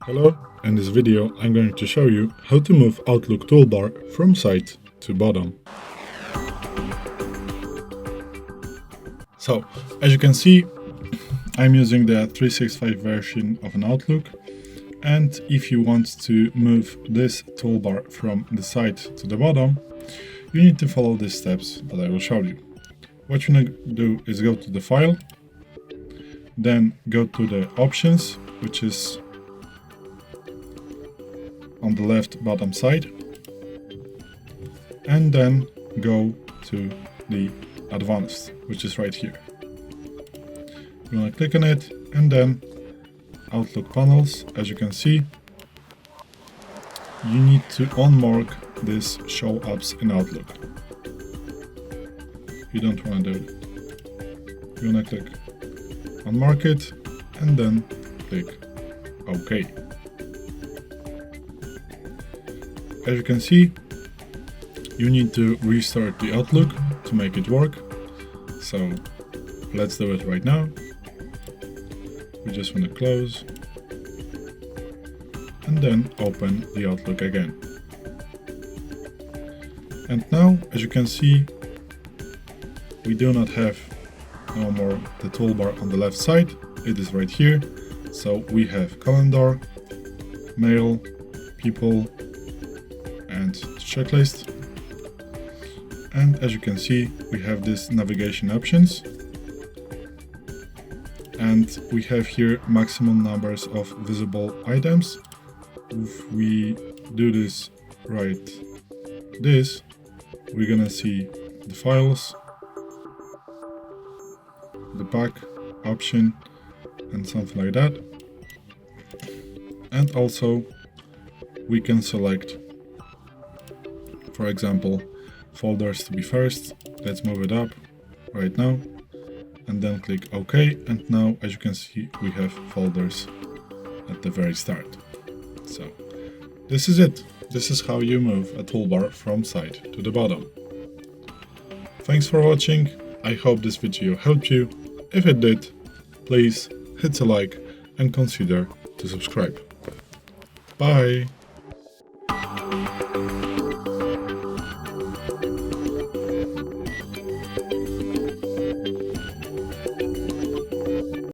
Hello, in this video I'm going to show you how to move Outlook toolbar from side to bottom. So, as you can see, I'm using the 365 version of an Outlook, and if you want to move this toolbar from the side to the bottom, you need to follow these steps that I will show you. What you need to do is go to the file, then go to the options, which is on the left bottom side, and then go to the advanced, which is right here. You want to click on it, and then Outlook panels. As you can see, you need to unmark this show apps in Outlook. You don't want to do it. You want to click unmark it and then click OK. As you can see, you need to restart the Outlook to make it work. So let's do it right now. We just want to close and then open the Outlook again. And now, as you can see, we do not have no more the toolbar on the left side. It is right here. So we have calendar, mail, people, and checklist. And as you can see, we have this navigation options. And we have here maximum numbers of visible items. If we do this we're gonna see the files, the back option, and something like that. And also we can select, for example, folders to be first. Let's move it up right now and then click OK. And now, as you can see, we have folders at the very start. So this is it. This is how you move a toolbar from side to the bottom. Thanks for watching. I hope this video helped you. If it did, please hit a like and consider to subscribe. Bye!